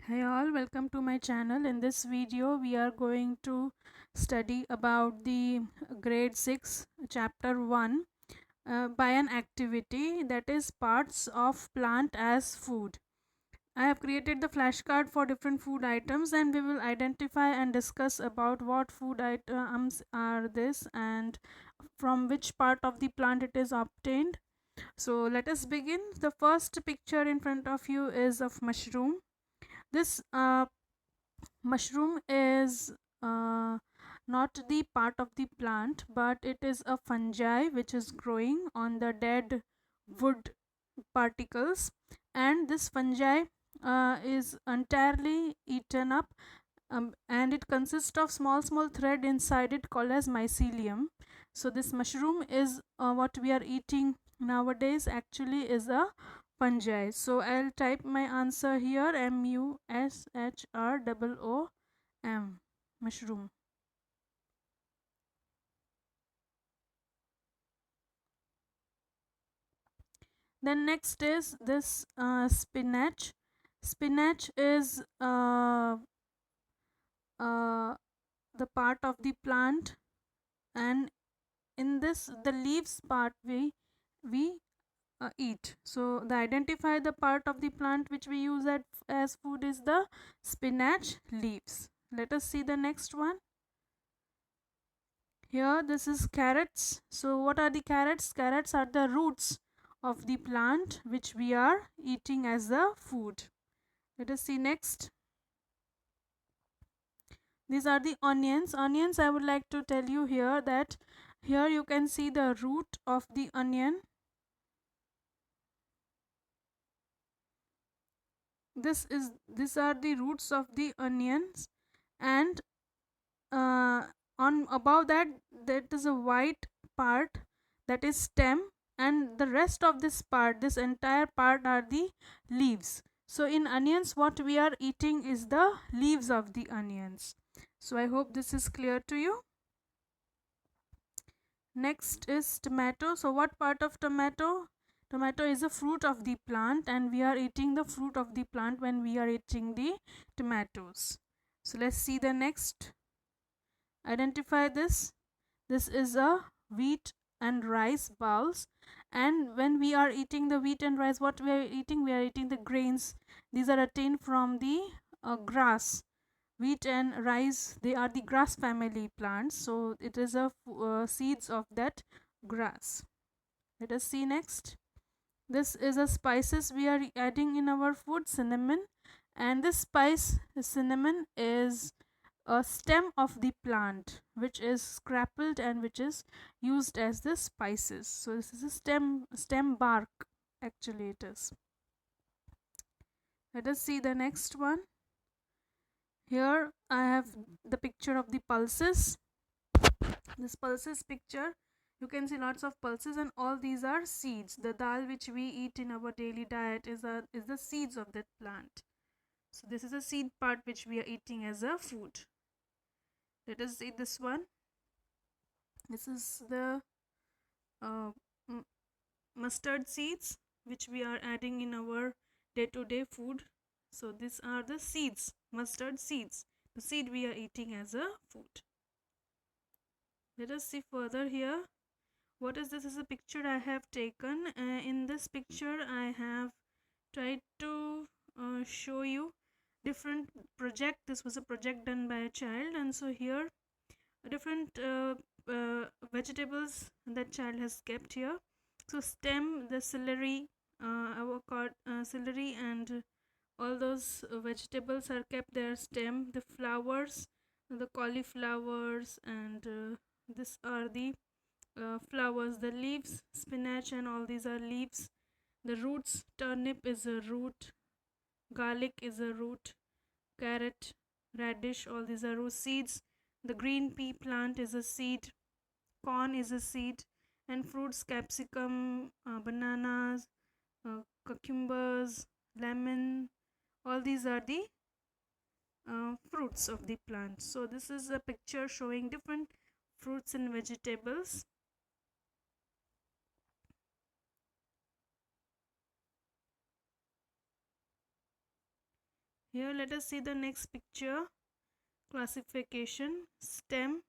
Hey all, welcome to my channel. In this video we are going to study about the grade 6 chapter 1 by an activity, that is parts of plant as food. I have created the flashcard for different food items and we will identify and discuss about what food items are this and from which part of the plant it is obtained. So let us begin. The first picture in front of you is of mushroom. This mushroom is not the part of the plant, but it is a fungi which is growing on the dead wood particles, and this fungi is entirely eaten up, and it consists of small thread inside it called as mycelium. So this mushroom is what we are eating nowadays actually is a fungi. So I'll type my answer here, mushroom, mushroom. Then next is this spinach. Spinach is uh, the part of the plant, and in this the leaves part we eat. So the identify the part of the plant which we use as food is the spinach leaves. Let us see the next one. Here this is carrots. So what are the carrots? Carrots are the roots of the plant which we are eating as the food. Let us see next. These are the onions. Onions, I would like to tell you here that here you can see the root of the onion. These are the roots of the onions, and uh, on above that that is a white part, that is stem, and the rest of this part, this entire part, are the leaves. So in onions what we are eating is the leaves of the onions. So I hope this is clear to you. Next is tomato. So what part of tomato? Tomato is a fruit of the plant, and we are eating the fruit of the plant when we are eating the tomatoes. So let's see the next. Identify this. This is a wheat and rice bowls, and when we are eating the wheat and rice, what we are eating? We are eating the grains. These are attained from the grass. Wheat and rice, they are the grass family plants, so it is a seeds of that grass. Let us see next. This is a spices we are adding in our food, cinnamon, and this spice cinnamon is a stem of the plant which is scrappled and which is used as the spices. So this is a stem bark, actually it is. Let us see the next one. Here I have the picture of the pulses. This pulses picture, you can see lots of pulses, and all these are seeds. The dal which we eat in our daily diet is the seeds of that plant. So this is a seed part which we are eating as a food. Let us see this one. This is the uh, mustard seeds which we are adding in our day-to-day food. So these are the seeds, mustard seeds, the seed we are eating as a food. Let us see further here. What is this? Is a picture I have taken. In this picture I have tried to show you different project. This was a project done by a child, and so here different vegetables that child has kept here. So stem, the celery, avocado, celery, and all those vegetables are kept their stem. The flowers, the cauliflowers, and this are the flowers. The leaves, spinach, and all these are leaves. The roots, turnip is a root, garlic is a root, carrot, radish, all these are root. Seeds, the green pea plant is a seed, corn is a seed, and fruits, capsicum, bananas, cucumbers, lemon, all these are the fruits of the plant. So this is a picture showing different fruits and vegetables. Here let us see the next picture. Classification. Stem.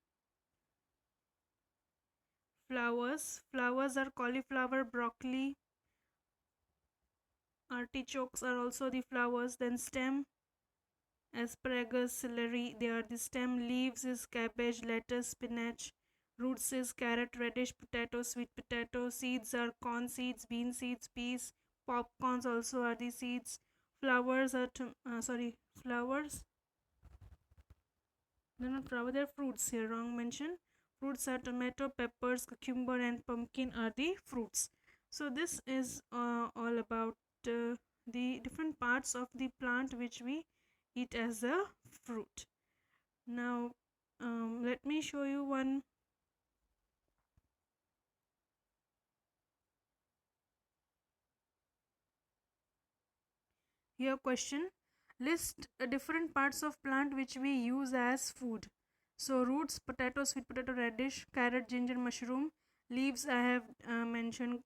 Flowers. Flowers are cauliflower, broccoli, artichokes are also the flowers. Then stem, asparagus, celery, they are the stem. Leaves is cabbage, lettuce, spinach. Roots is carrot, radish, potato, sweet potato. Seeds are corn seeds, bean seeds, peas. Popcorns also are the seeds. Flowers are flowers. They're not flower, they're fruits here. Wrong mention. Fruits are tomato, peppers, cucumber, and pumpkin are the fruits. So this is all about the different parts of the plant which we eat as a fruit. Now let me show you one. Here question, list different parts of plant which we use as food. So roots, potato, sweet potato, radish, carrot, ginger, mushroom. Leaves I have mentioned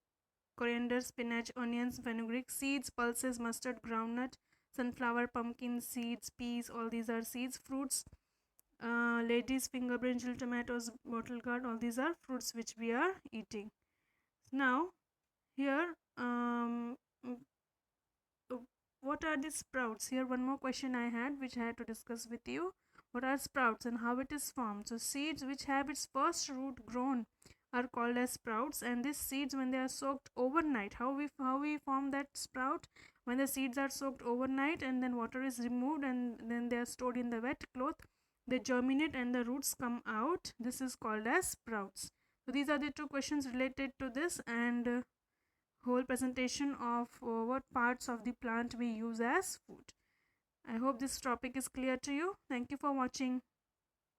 coriander, spinach, onions, fenugreek. Seeds, pulses, mustard, groundnut, sunflower, pumpkin seeds, peas, all these are seeds. Fruits, ladies finger, brinjal, tomatoes, bottle gourd, all these are fruits which we are eating. Now here what are the sprouts? Here one more question I had which I had to discuss with you. What are sprouts and how it is formed? So seeds which have its first root grown are called as sprouts, and these seeds when they are soaked overnight, how we form that sprout? When the seeds are soaked overnight and then water is removed and then they are stored in the wet cloth, they germinate and the roots come out. This is called as sprouts. So these are the two questions related to this, and whole presentation of what parts of the plant we use as food. I hope this topic is clear to you. Thank you for watching.